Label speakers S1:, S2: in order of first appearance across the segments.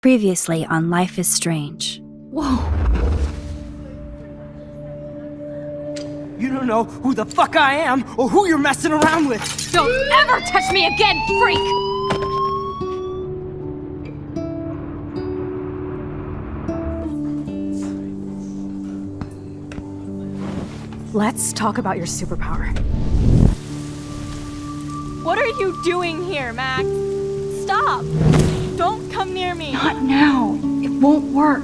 S1: Previously on Life is Strange.
S2: Whoa! You don't know who the fuck I am or who you're messing around with!
S3: Don't ever touch me again, freak! Let's talk about your superpower. What are you doing here, Max? Stop! Don't come near me!
S4: Not now. It won't work.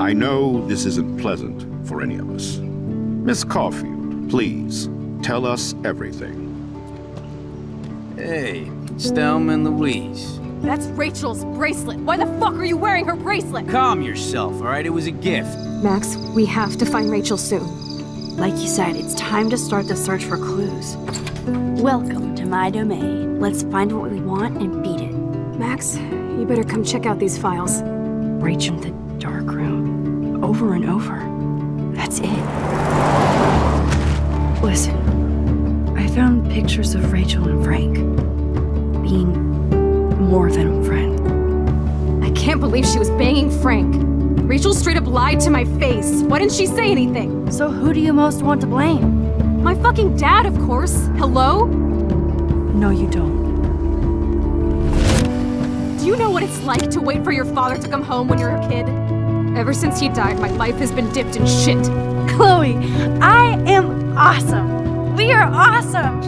S5: I know this isn't pleasant for any of us. Miss Caulfield, please, tell us everything.
S6: Hey, it's Thelma and Louise.
S3: That's Rachel's bracelet. Why the fuck are you wearing her bracelet?
S6: Calm yourself, alright? It was a gift.
S3: Max, we have to find Rachel soon.
S1: Like you said, it's time to start the search for clues. Welcome to my domain. Let's find what we want and beat it.
S3: Max, you better come check out these files.
S1: Rachel in the dark room. Over and over. That's it. Listen, I found pictures of Rachel and Frank being more than a friend.
S3: I can't believe she was banging Frank. Rachel straight up lied to my face. Why didn't she say anything?
S1: So who do you most want to blame?
S3: My fucking dad, of course. Hello?
S1: No, you don't.
S3: Do you know what it's like to wait for your father to come home when you're a kid? Ever since he died, my life has been dipped in shit.
S1: Chloe, I am awesome. We are awesome.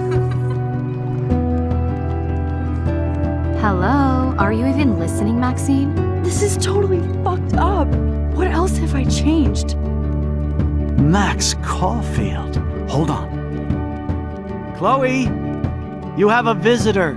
S3: Hello? Are you even listening, Maxine?
S1: This is totally fucked up. What else have I changed?
S7: Max Caulfield. Hold on. Chloe, you have a visitor.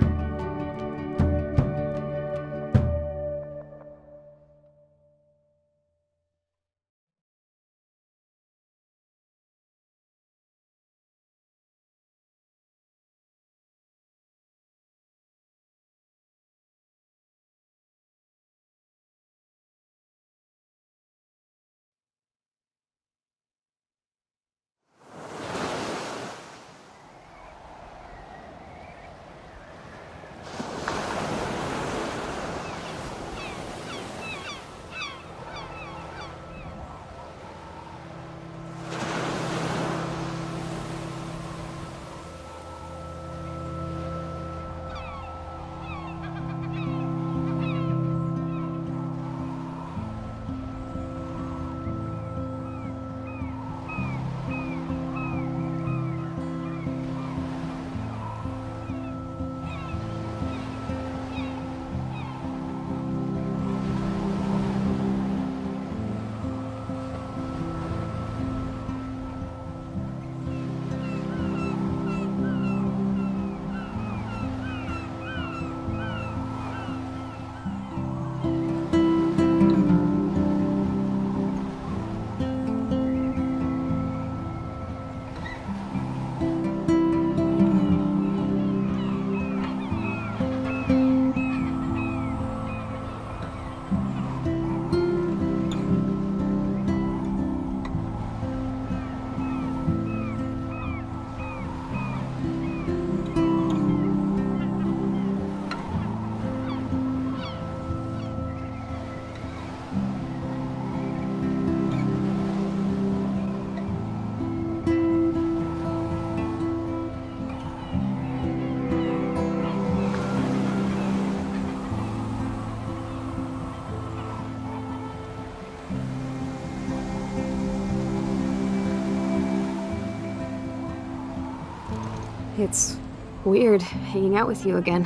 S3: It's weird hanging out with you again.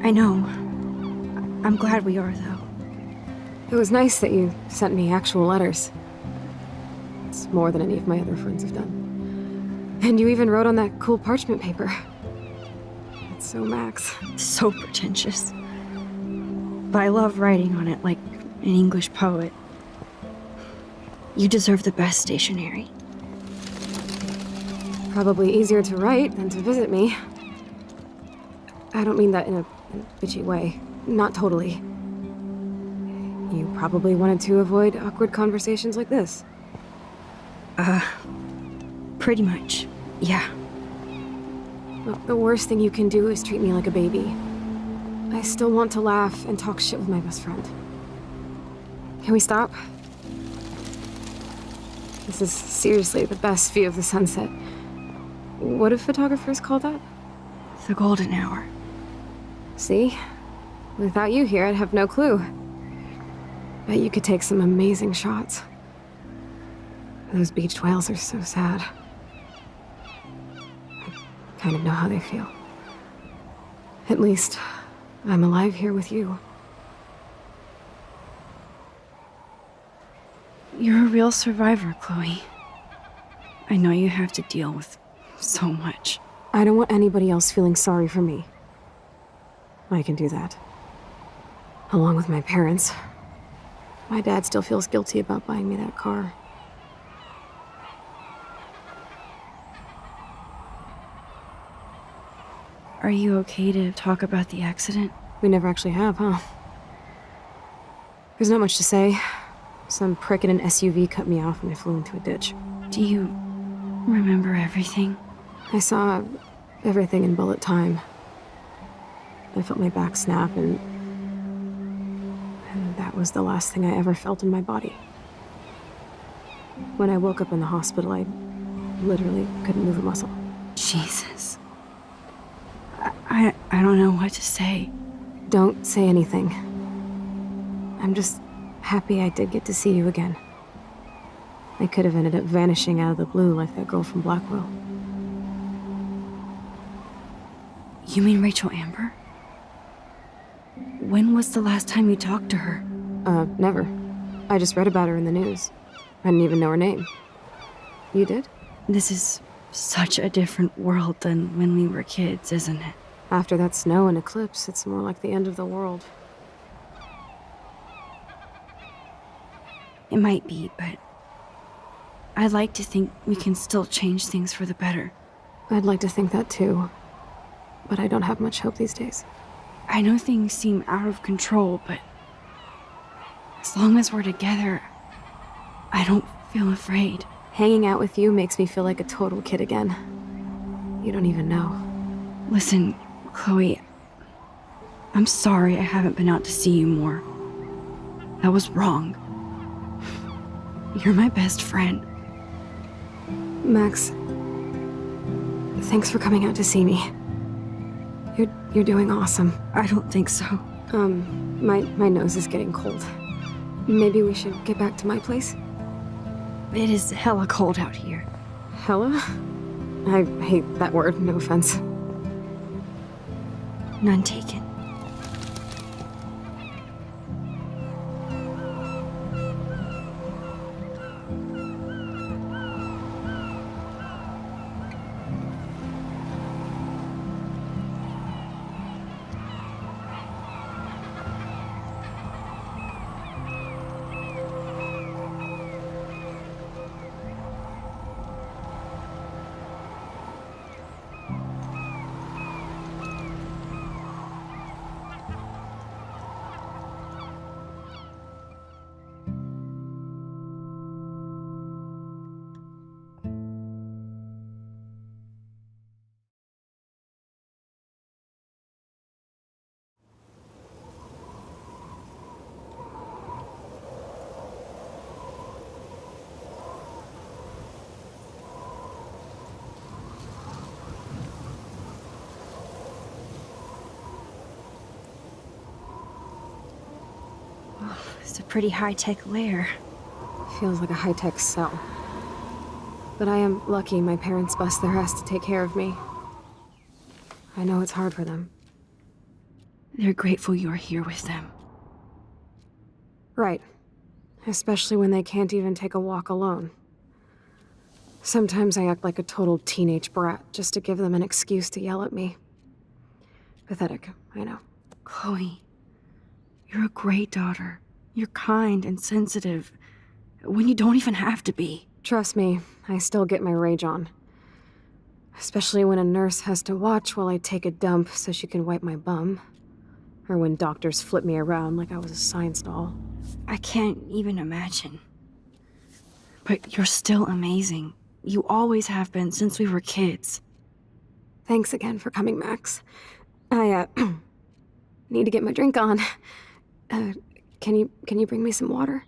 S1: I know. I'm glad we are, though.
S3: It was nice that you sent me actual letters. It's more than any of my other friends have done. And you even wrote on that cool parchment paper. It's so Max.
S1: So pretentious. But I love writing on it like an English poet. You deserve the best stationery.
S3: Probably easier to write than to visit me. I don't mean that in a bitchy way. Not totally. You probably wanted to avoid awkward conversations like this.
S1: Pretty much, yeah.
S3: Look, the worst thing you can do is treat me like a baby. I still want to laugh and talk shit with my best friend. Can we stop? This is seriously the best view of the sunset. What do photographers call that?
S1: The golden hour.
S3: See? Without you here, I'd have no clue. Bet you could take some amazing shots. Those beached whales are so sad. I kind of know how they feel. At least, I'm alive here with you.
S1: You're a real survivor, Chloe. I know you have to deal with so much.
S3: I don't want anybody else feeling sorry for me. I can do that. Along with my parents. My dad still feels guilty about buying me that car.
S1: Are you okay to talk about the accident?
S3: We never actually have, huh? There's not much to say. Some prick in an SUV cut me off and I flew into a ditch.
S1: Do you remember everything?
S3: I saw everything in bullet time. I felt my back snap and that was the last thing I ever felt in my body. When I woke up in the hospital, I literally couldn't move a muscle.
S1: Jesus. I don't know what to say.
S3: Don't say anything. I'm just happy I did get to see you again. I could have ended up vanishing out of the blue like that girl from Blackwell.
S1: You mean Rachel Amber? When was the last time you talked to her?
S3: Never. I just read about her in the news. I didn't even know her name. You did?
S1: This is such a different world than when we were kids, isn't it?
S3: After that snow and eclipse, it's more like the end of the world.
S1: It might be, but I'd like to think we can still change things for the better.
S3: I'd like to think that too, but I don't have much hope these days.
S1: I know things seem out of control, but as long as we're together, I don't feel afraid.
S3: Hanging out with you makes me feel like a total kid again. You don't even know.
S1: Listen, Chloe, I'm sorry I haven't been out to see you more. That was wrong. You're my best friend.
S3: Max, thanks for coming out to see me. You're doing awesome.
S1: I don't think so.
S3: My nose is getting cold. Maybe we should get back to my place?
S1: It is hella cold out here.
S3: Hella? I hate that word, no offense.
S1: None taken. It's a pretty high-tech lair.
S3: Feels like a high-tech cell. But I am lucky my parents bust their ass to take care of me. I know it's hard for them.
S1: They're grateful you're here with them.
S3: Right. Especially when they can't even take a walk alone. Sometimes I act like a total teenage brat just to give them an excuse to yell at me. Pathetic, I know.
S1: Chloe, you're a great daughter. You're kind and sensitive when you don't even have to be.
S3: Trust me, I still get my rage on. Especially when a nurse has to watch while I take a dump so she can wipe my bum. Or when doctors flip me around like I was a science doll.
S1: I can't even imagine. But you're still amazing. You always have been since we were kids.
S3: Thanks again for coming, Max. I, need to get my drink on. Can you bring me some water?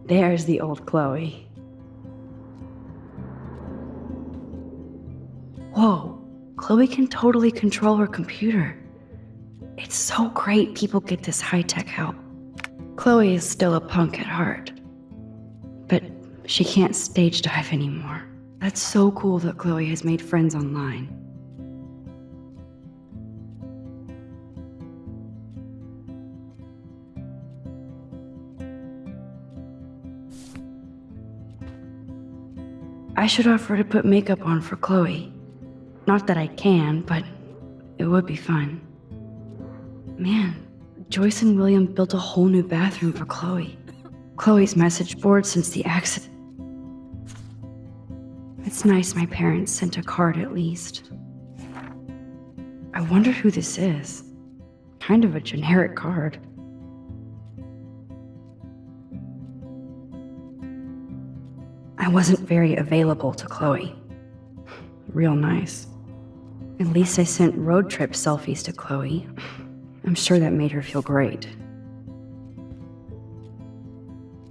S1: There's the old Chloe. Whoa, Chloe can totally control her computer. It's so great people get this high-tech help. Chloe is still a punk at heart, but she can't stage dive anymore. That's so cool that Chloe has made friends online. I should offer to put makeup on for Chloe. Not that I can, but it would be fun. Man, Joyce and William built a whole new bathroom for Chloe. Chloe's message board since the accident. It's nice my parents sent a card at least. I wonder who this is. Kind of a generic card. I wasn't very available to Chloe. Real nice. At least I sent road trip selfies to Chloe. I'm sure that made her feel great.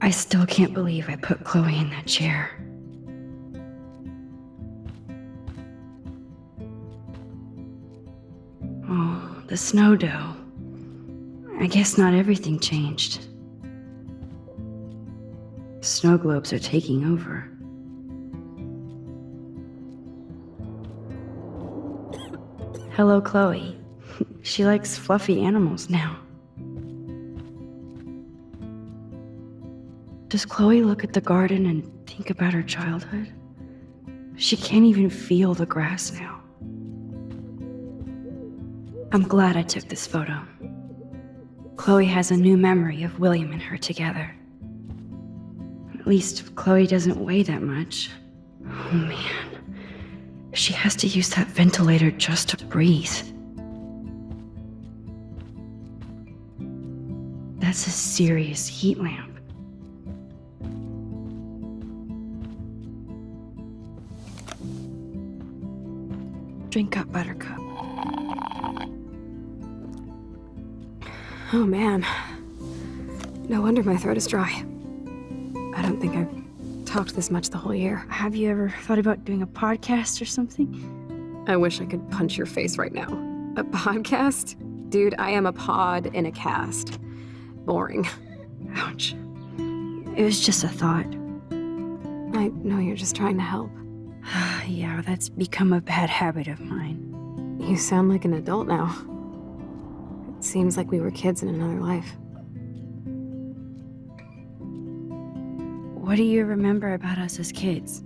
S1: I still can't believe I put Chloe in that chair. Oh, the snow dough. I guess not everything changed. Snow globes are taking over. Hello, Chloe. She likes fluffy animals now. Does Chloe look at the garden and think about her childhood? She can't even feel the grass now. I'm glad I took this photo. Chloe has a new memory of William and her together. At least Chloe doesn't weigh that much. Oh man. She has to use that ventilator just to breathe. That's a serious heat lamp. Drink up, Buttercup.
S3: Oh man. No wonder my throat is dry. I don't think I've talked this much the whole year.
S1: Have you ever thought about doing a podcast or something?
S3: I wish I could punch your face right now. A podcast? Dude, I am a pod in a cast. Boring.
S1: Ouch. It was just a thought.
S3: I know you're just trying to help.
S1: Yeah, that's become a bad habit of mine.
S3: You sound like an adult now. It seems like we were kids in another life.
S1: What do you remember about us as kids?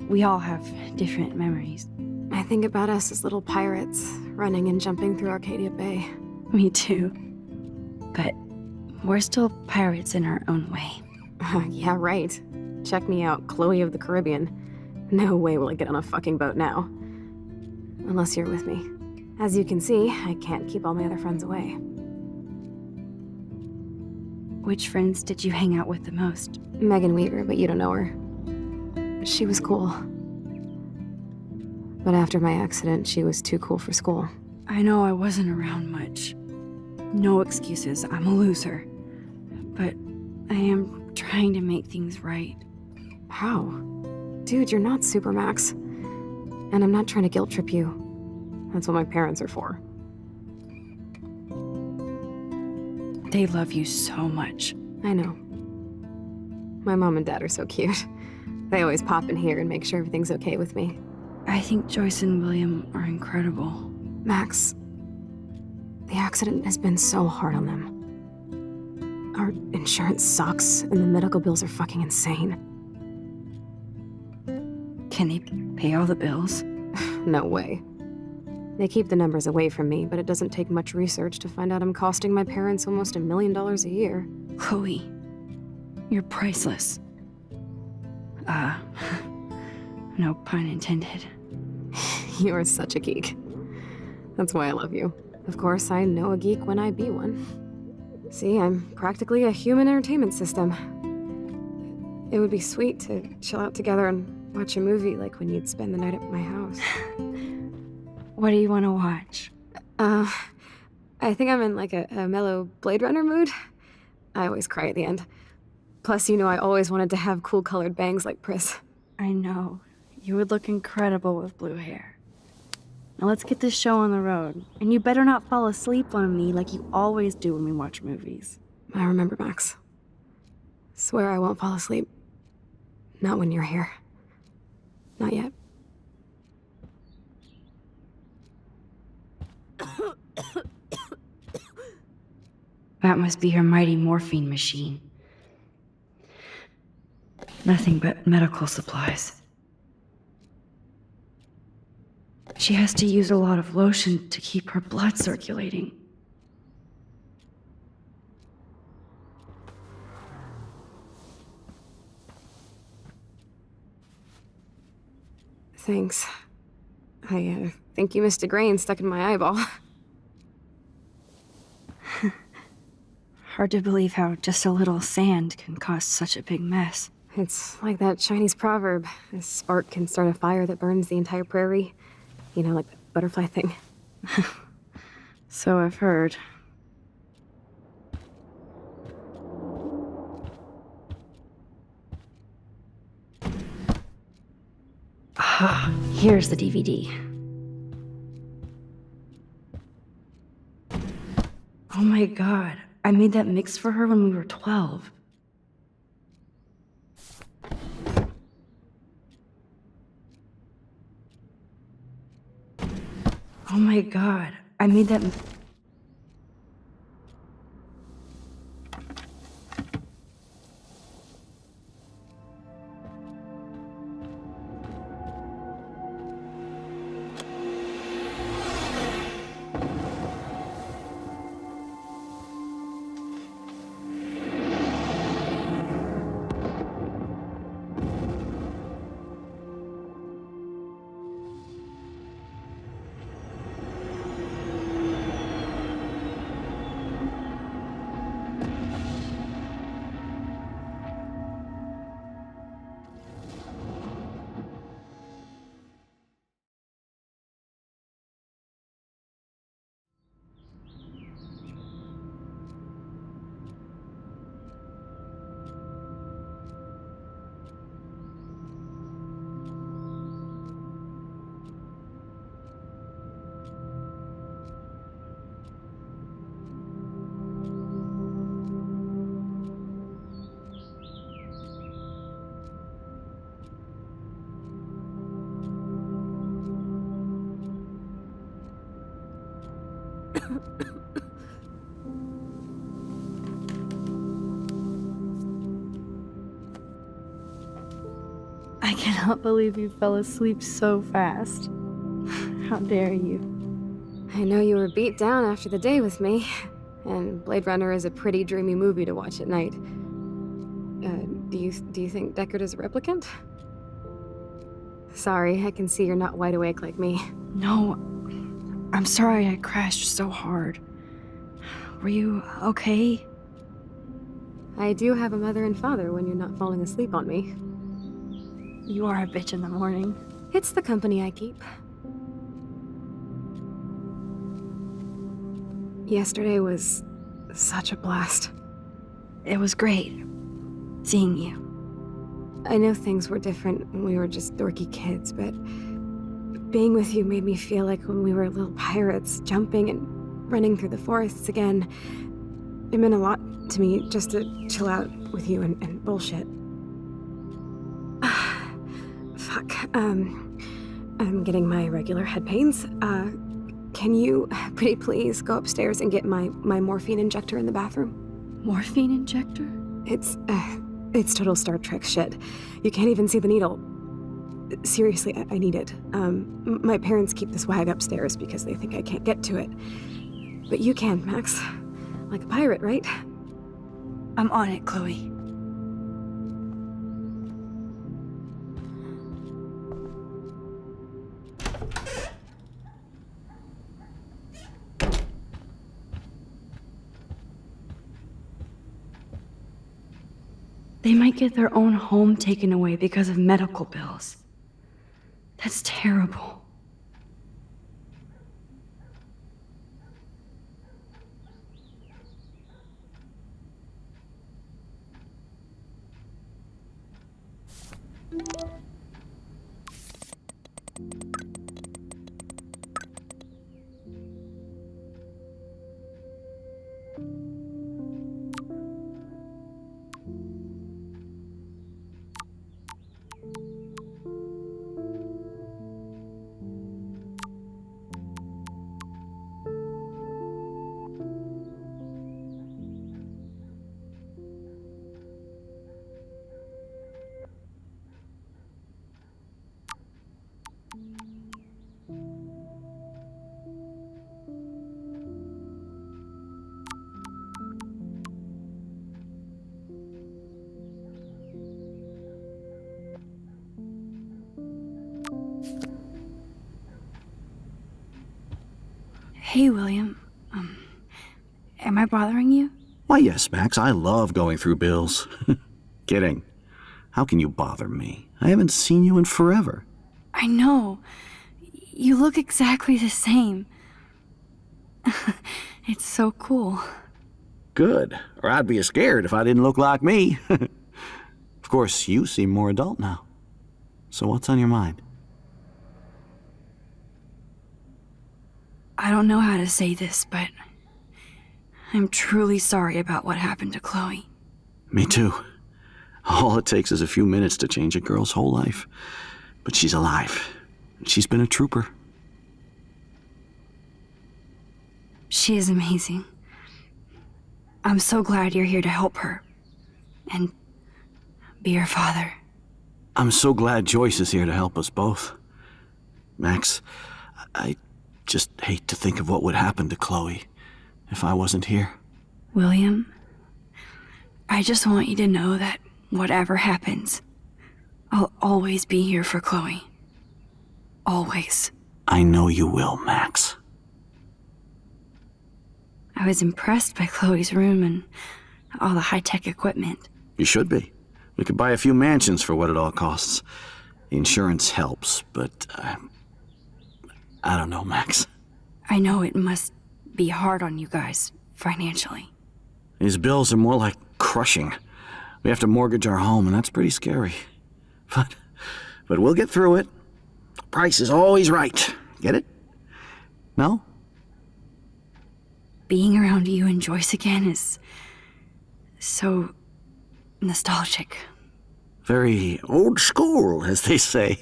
S1: We all have different memories.
S3: I think about us as little pirates, running and jumping through Arcadia Bay.
S1: Me too. But we're still pirates in our own way.
S3: Yeah, right. Check me out, Chloe of the Caribbean. No way will I get on a fucking boat now. Unless you're with me. As you can see, I can't keep all my other friends away.
S1: Which friends did you hang out with the most?
S3: Megan Weaver, but you don't know her. She was cool. But after my accident, she was too cool for school.
S1: I know I wasn't around much. No excuses, I'm a loser. But I am trying to make things right.
S3: How? Dude, you're not Supermax. And I'm not trying to guilt trip you. That's what my parents are for.
S1: They love you so much.
S3: I know. My mom and dad are so cute. They always pop in here and make sure everything's okay with me.
S1: I think Joyce and William are incredible.
S3: Max, the accident has been so hard on them. Our insurance sucks, and the medical bills are fucking insane.
S1: Can they pay all the bills?
S3: No way. They keep the numbers away from me, but it doesn't take much research to find out I'm costing my parents almost $1 million a year.
S1: Chloe, you're priceless. No pun intended.
S3: You're such a geek. That's why I love you. Of course, I know a geek when I be one. See, I'm practically a human entertainment system. It would be sweet to chill out together and watch a movie like when you'd spend the night at my house.
S1: What do you want to watch?
S3: I think I'm in like a mellow Blade Runner mood. I always cry at the end. Plus, you know I always wanted to have cool colored bangs like Pris.
S1: I know. You would look incredible with blue hair. Now let's get this show on the road. And you better not fall asleep on me like you always do when we watch movies.
S3: I remember, Max. Swear I won't fall asleep. Not when you're here. Not yet.
S1: That must be her mighty morphine machine. Nothing but medical supplies. She has to use a lot of lotion to keep her blood circulating.
S3: Thanks. I think you missed a grain stuck in my eyeball.
S1: Hard to believe how just a little sand can cause such a big mess.
S3: It's like that Chinese proverb. A spark can start a fire that burns the entire prairie. You know, like the butterfly thing.
S1: So I've heard. Ah, here's the DVD. Oh my god, I made that mix for her when we were 12. Oh my god, I made that. I cannot believe you fell asleep so fast. How dare you?
S3: I know you were beat down after the day with me, and Blade Runner is a pretty dreamy movie to watch at night. Do you think Deckard is a replicant? Sorry, I can see you're not wide awake like me.
S1: No, I'm sorry I crashed so hard. Were you okay?
S3: I do have a mother and father when you're not falling asleep on me.
S1: You are a bitch in the morning.
S3: It's the company I keep. Yesterday was such a blast.
S1: It was great seeing you.
S3: I know things were different when we were just dorky kids, but being with you made me feel like when we were little pirates, jumping and running through the forests again. It meant a lot to me just to chill out with you and bullshit. I'm getting my regular head pains. Can you, pretty please, go upstairs and get my morphine injector in the bathroom?
S1: Morphine injector?
S3: It's total Star Trek shit. You can't even see the needle. Seriously, I need it. My parents keep this wag upstairs because they think I can't get to it. But you can, Max. Like a pirate, right?
S1: I'm on it, Chloe. They might get their own home taken away because of medical bills. That's terrible. Hey, William. Am I bothering you?
S7: Why, yes, Max. I love going through bills. Kidding. How can you bother me? I haven't seen you in forever.
S1: I know. You look exactly the same. It's so cool.
S7: Good. Or I'd be scared if I didn't look like me. Of course, you seem more adult now. So what's on your mind?
S1: I don't know how to say this, but I'm truly sorry about what happened to Chloe.
S7: Me too. All it takes is a few minutes to change a girl's whole life. But she's alive. And she's been a trooper.
S1: She is amazing. I'm so glad you're here to help her. And be her father.
S7: I'm so glad Joyce is here to help us both. Max, I just hate to think of what would happen to Chloe if I wasn't here.
S1: William, I just want you to know that whatever happens, I'll always be here for Chloe. Always.
S7: I know you will, Max.
S1: I was impressed by Chloe's room and all the high-tech equipment.
S7: You should be. We could buy a few mansions for what it all costs. The insurance helps, but I don't know, Max.
S1: I know it must be hard on you guys, financially.
S7: These bills are more like crushing. We have to mortgage our home, and that's pretty scary. But we'll get through it. The price is always right. Get it? No?
S1: Being around you and Joyce again is so nostalgic.
S7: Very old school, as they say.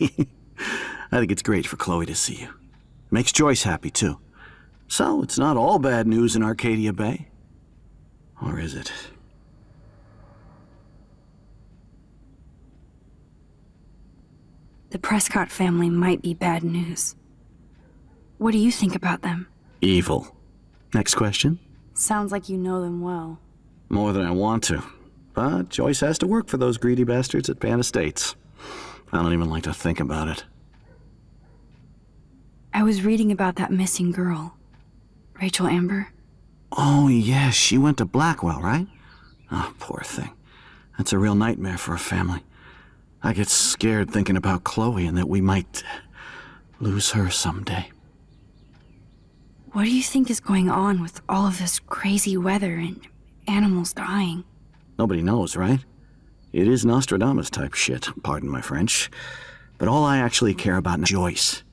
S7: I think it's great for Chloe to see you. Makes Joyce happy, too. So, it's not all bad news in Arcadia Bay. Or is it?
S1: The Prescott family might be bad news. What do you think about them?
S7: Evil. Next question?
S1: Sounds like you know them well.
S7: More than I want to. But Joyce has to work for those greedy bastards at Pan Estates. I don't even like to think about it.
S1: I was reading about that missing girl, Rachel Amber.
S7: Oh, yeah, she went to Blackwell, right? Oh, poor thing. That's a real nightmare for a family. I get scared thinking about Chloe and that we might lose her someday.
S1: What do you think is going on with all of this crazy weather and animals dying?
S7: Nobody knows, right? It is Nostradamus type shit, pardon my French. But all I actually care about is Joyce.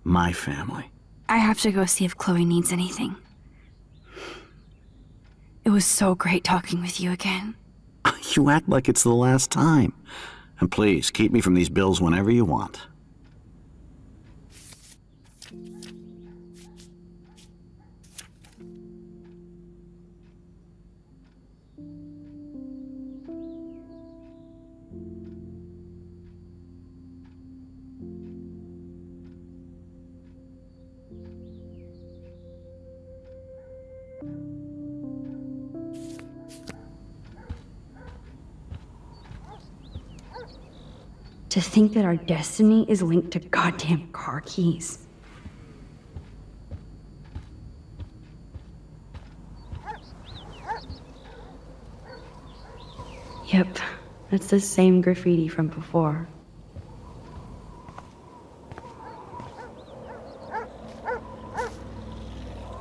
S7: My family.
S1: I have to go see if Chloe needs anything. It was so great talking with you again.
S7: You act like it's the last time. And please, keep me from these bills whenever you want.
S1: To think that our destiny is linked to goddamn car keys. Yep, that's the same graffiti from before.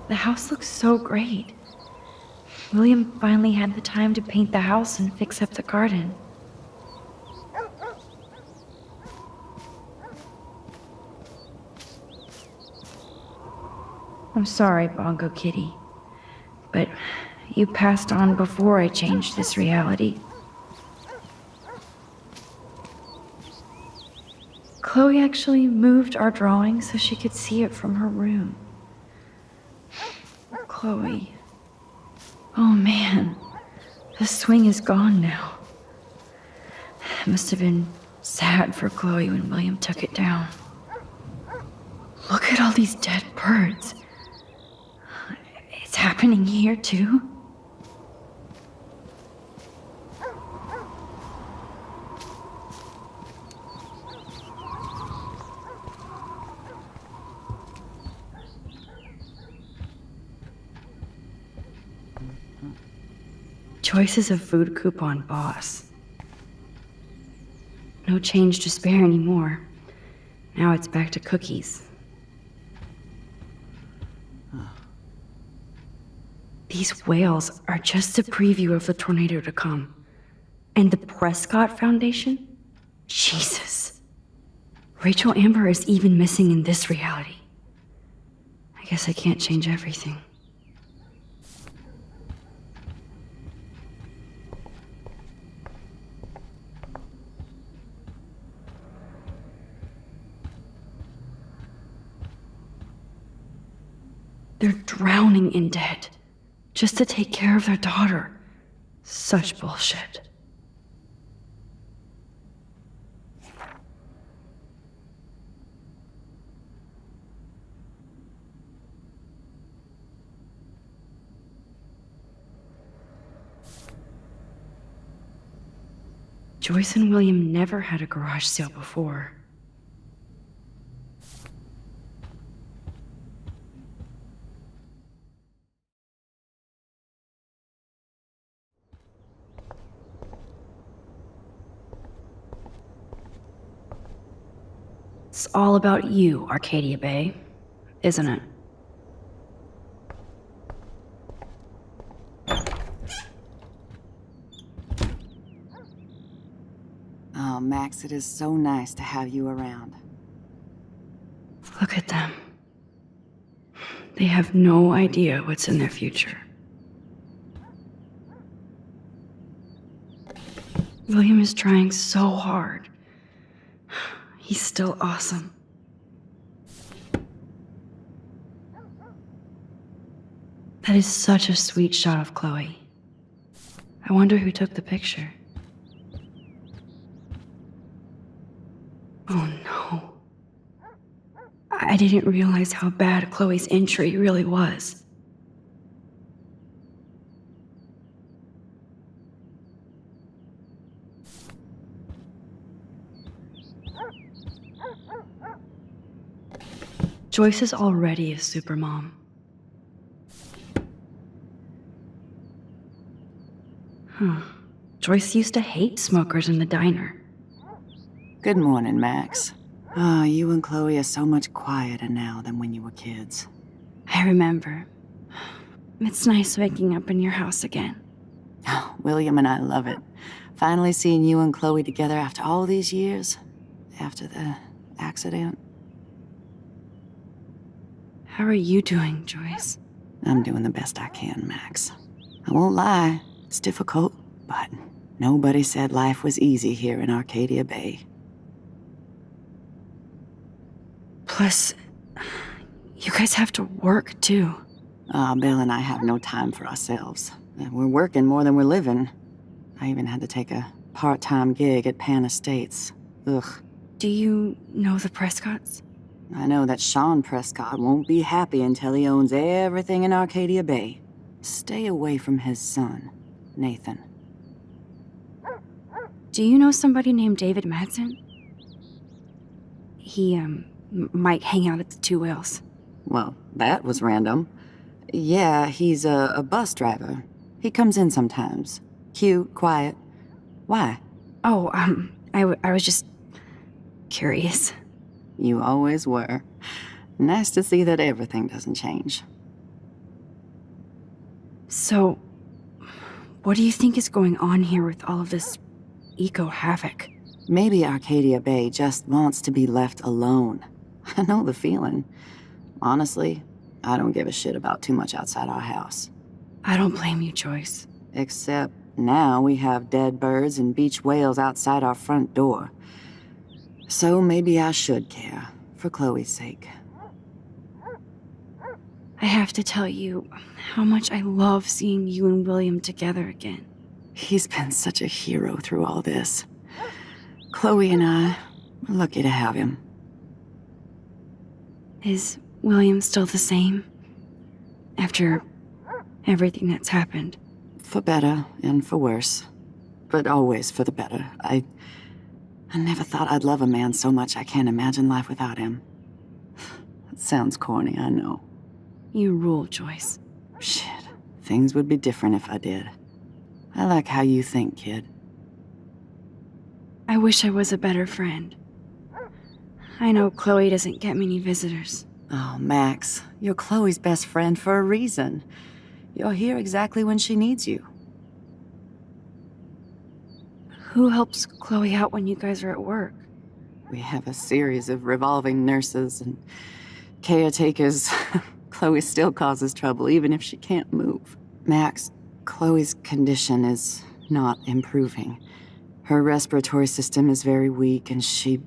S1: The house looks so great. William finally had the time to paint the house and fix up the garden. I'm sorry, Bongo Kitty, but you passed on before I changed this reality. Chloe actually moved our drawing so she could see it from her room. Chloe. Oh man, the swing is gone now. It must have been sad for Chloe when William took it down. Look at all these dead birds. It's happening here too? Joyce is a food coupon boss. No change to spare anymore. Now it's back to cookies. These whales are just a preview of the tornado to come. And the Prescott Foundation? Jesus. Rachel Amber is even missing in this reality. I guess I can't change everything. They're drowning in debt. Just to take care of their daughter. Such bullshit. Joyce and William never had a garage sale before. It's all about you, Arcadia Bay, isn't it?
S8: Oh, Max, it is so nice to have you around.
S1: Look at them. They have no idea what's in their future. William is trying so hard. He's still awesome. That is such a sweet shot of Chloe. I wonder who took the picture. Oh no. I didn't realize how bad Chloe's injury really was. Joyce is already a supermom. Joyce used to hate smokers in the diner.
S8: Good morning, Max. Oh, you and Chloe are so much quieter now than when you were kids.
S1: I remember. It's nice waking up in your house again.
S8: Oh, William and I love it. Finally seeing you and Chloe together after all these years. After the accident.
S1: How are you doing, Joyce?
S8: I'm doing the best I can, Max. I won't lie, it's difficult, but Nobody said life was easy here in Arcadia Bay.
S1: Plus, you guys have to work too.
S8: Bill and I have no time for ourselves. We're working more than we're living. I even had to take a part-time gig at Pan Estates. Ugh.
S1: Do you know the Prescotts?
S8: I know that Sean Prescott won't be happy until he owns everything in Arcadia Bay. Stay away from his son, Nathan.
S1: Do you know somebody named David Madsen? He, might hang out at the Two Whales.
S8: Well, that was random. Yeah, he's a bus driver. He comes in sometimes. Cute, quiet. Why?
S1: Oh, I was just curious.
S8: You always were. Nice to see that everything doesn't change.
S1: So, what do you think is going on here with all of this eco-havoc?
S8: Maybe Arcadia Bay just wants to be left alone. I know the feeling. Honestly, I don't give a shit about too much outside our house.
S1: I don't blame you, Joyce.
S8: Except now we have dead birds and beach whales outside our front door. So maybe I should care, for Chloe's sake.
S1: I have to tell you how much I love seeing you and William together again.
S8: He's been such a hero through all this. Chloe and I, we're lucky to have him.
S1: Is William still the same? After everything that's happened?
S8: For better and for worse. But always for the better. I never thought I'd love a man so much I can't imagine life without him. That sounds corny, I know.
S1: You rule, Joyce.
S8: Shit. Things would be different if I did. I like how you think, kid.
S1: I wish I was a better friend. I know Chloe doesn't get many visitors.
S8: Oh, Max, you're Chloe's best friend for a reason. You're here exactly when she needs you.
S1: Who helps Chloe out when you guys are at work?
S8: We have a series of revolving nurses and caretakers. Chloe still causes trouble, even if she can't move. Max, Chloe's condition is not improving. Her respiratory system is very weak, and she...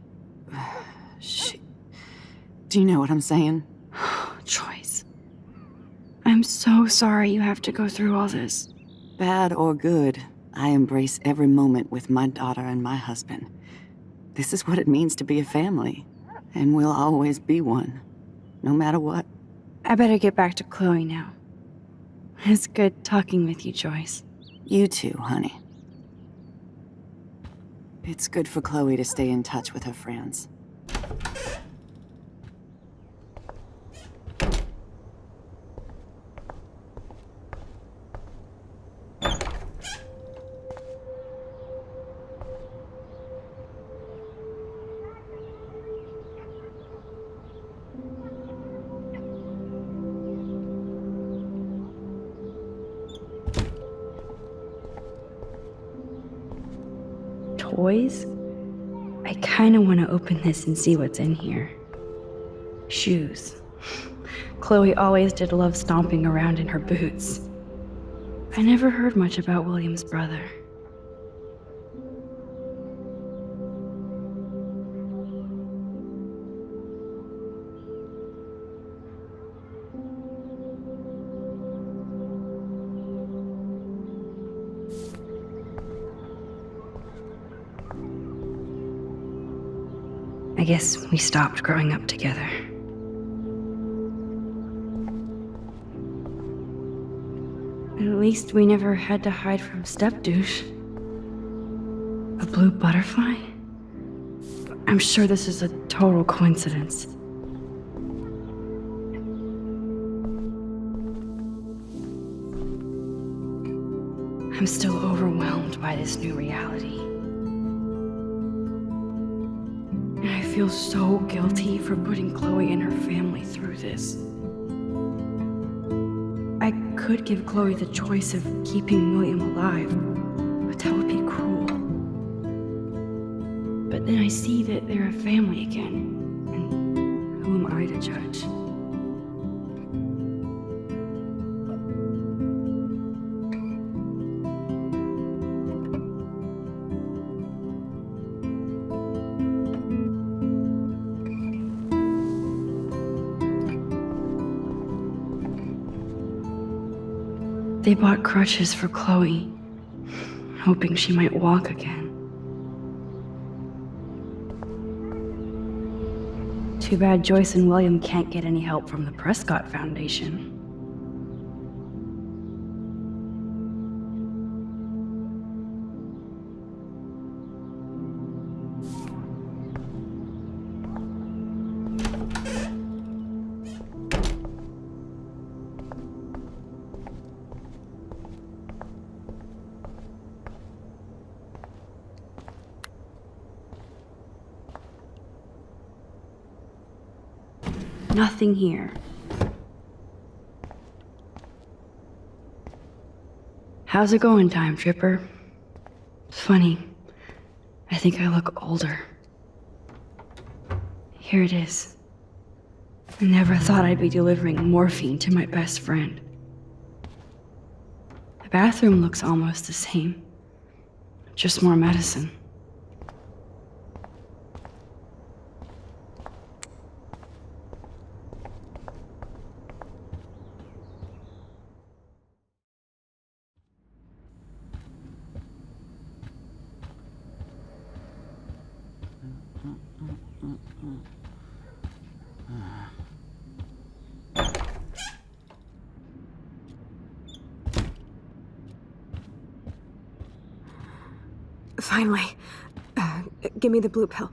S8: Do you know what I'm saying?
S1: Joyce. I'm so sorry you have to go through all this.
S8: Bad or good, I embrace every moment with my daughter and my husband. This is what it means to be a family, and we'll always be one, no matter what.
S1: I better get back to Chloe now. It's good talking with you, Joyce.
S8: You too, honey. It's good for Chloe to stay in touch with her friends.
S1: Toys? I kinda wanna open this and see what's in here. Shoes. Chloe always did love stomping around in her boots. I never heard much about William's brother. I guess we stopped growing up together. At least we never had to hide from step-douche. A blue butterfly? I'm sure this is a total coincidence. I'm still overwhelmed by this new reality. And I feel so guilty for putting Chloe and her family through this. I could give Chloe the choice of keeping William alive, but that would be cruel. But then I see that they're a family again, and who am I to judge? They bought crutches for Chloe, hoping she might walk again. Too bad Joyce and William can't get any help from the Prescott Foundation. Nothing here. How's it going, Time Tripper? Funny. I think I look older. Here it is. I never thought I'd be delivering morphine to my best friend. The bathroom looks almost the same. Just more medicine.
S3: Finally. Give me the blue pill.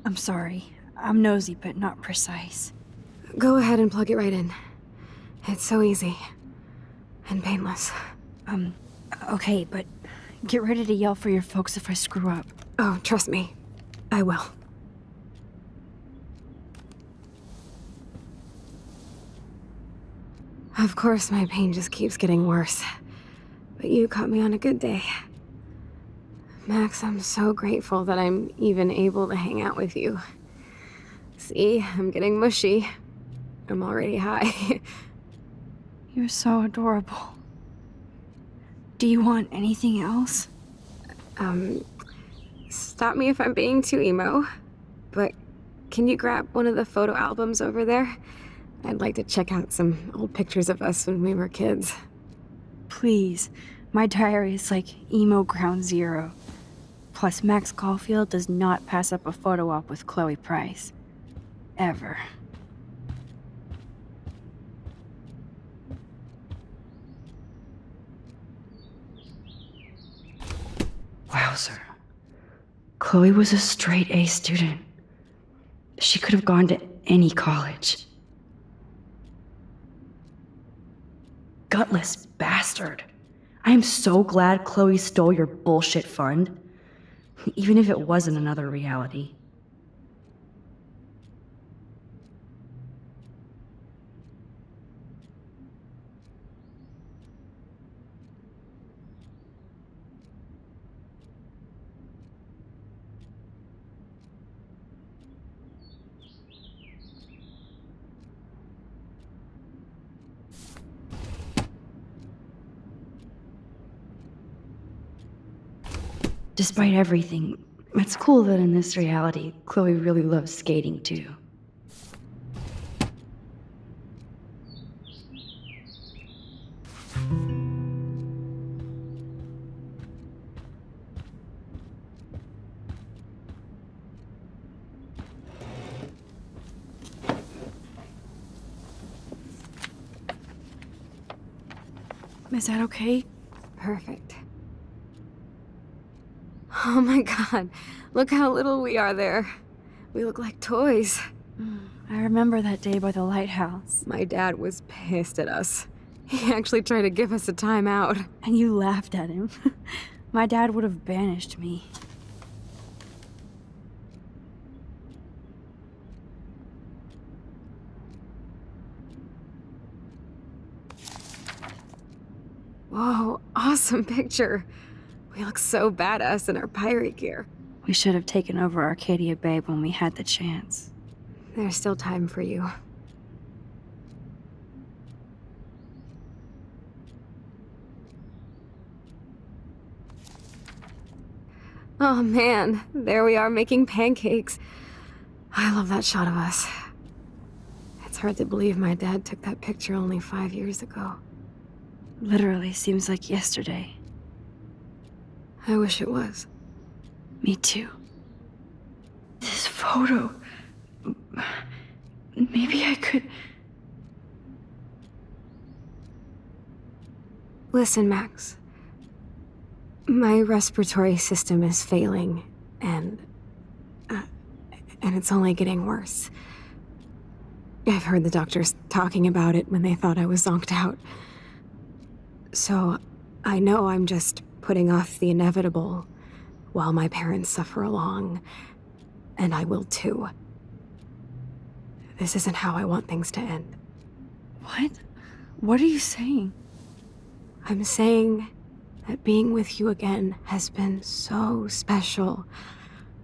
S4: I'm sorry. I'm nosy, but not precise.
S3: Go ahead and plug it right in. It's so easy. And painless.
S4: Okay, but get ready to yell for your folks if I screw up.
S3: Oh, trust me. I will. Of course, my pain just keeps getting worse. But you caught me on a good day. Max, I'm so grateful that I'm even able to hang out with you. See, I'm getting mushy. I'm already high.
S4: You're so adorable. Do you want anything else?
S3: Stop me if I'm being too emo, but can you grab one of the photo albums over there? I'd like to check out some old pictures of us when we were kids.
S4: Please. My diary is like emo ground zero. Plus, Max Caulfield does not pass up a photo op with Chloe Price. Ever.
S1: Wowzer. Chloe was a straight A student. She could have gone to any college. Gutless bastard. I am so glad Chloe stole your bullshit fund. Even if it wasn't another reality. Despite everything, it's cool that in this reality, Chloe really loves skating too.
S4: Is that okay?
S3: Perfect. Oh my god, look how little we are there. We look like toys.
S4: I remember that day by the lighthouse.
S3: My dad was pissed at us. He actually tried to give us a timeout.
S4: And you laughed at him. My dad would have banished me.
S3: Whoa, awesome picture. We look so badass in our pirate gear.
S4: We should have taken over Arcadia Bay when we had the chance.
S3: There's still time for you. Oh man, there we are making pancakes. I love that shot of us. It's hard to believe my dad took that picture only 5 years ago.
S4: Literally seems like yesterday.
S3: I wish it was.
S4: Me too.
S1: This photo. Maybe I could.
S3: Listen, Max. My respiratory system is failing, and it's only getting worse. I've heard the doctors talking about it when they thought I was zonked out. So, I know I'm just putting off the inevitable while my parents suffer along, and I will too. This isn't how I want things to end.
S4: What? What are you saying?
S3: I'm saying that being with you again has been so special.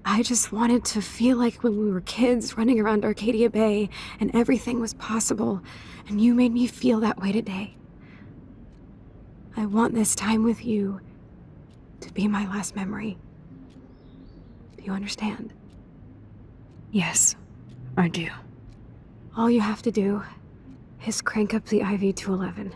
S3: I just wanted to feel like when we were kids running around Arcadia Bay and everything was possible, and you made me feel that way today. I want this time with you to be my last memory. Do you understand?
S4: Yes, I do.
S3: All you have to do is crank up the IV to 11.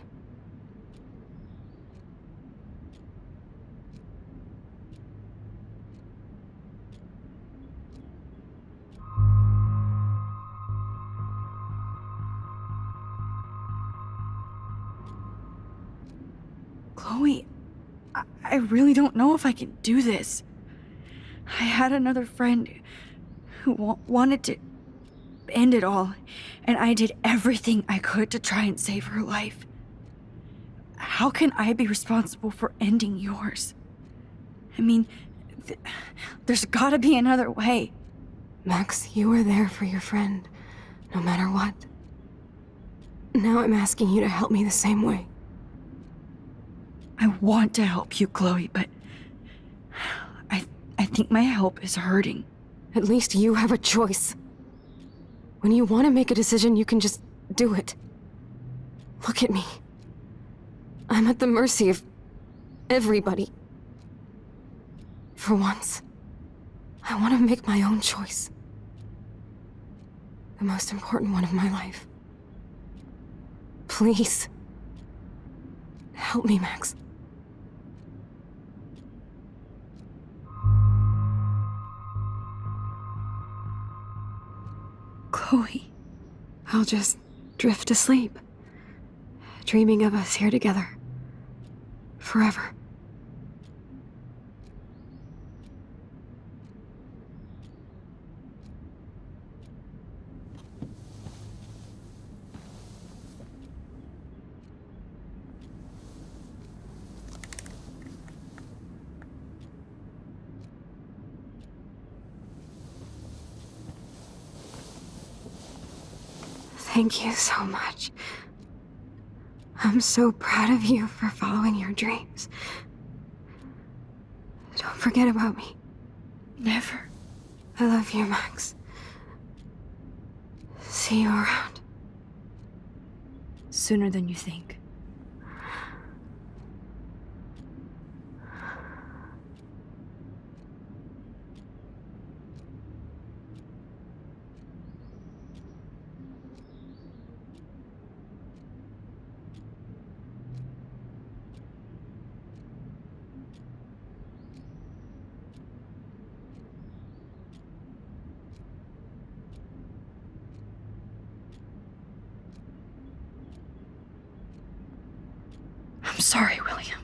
S4: Chloe, I really don't know if I can do this. I had another friend who wanted to end it all, and I did everything I could to try and save her life. How can I be responsible for ending yours? I mean, there's gotta be another way.
S3: Max, you were there for your friend, no matter what. Now I'm asking you to help me the same way.
S4: I want to help you, Chloe, but I think my help is hurting.
S3: At least you have a choice. When you want to make a decision, you can just do it. Look at me. I'm at the mercy of everybody. For once, I want to make my own choice. The most important one of my life. Please. Help me, Max.
S4: Chloe.
S3: I'll just drift asleep, dreaming of us here together. Forever. Thank you so much. I'm so proud of you for following your dreams. Don't forget about me.
S4: Never.
S3: I love you, Max. See you around.
S4: Sooner than you think. I'm sorry, William.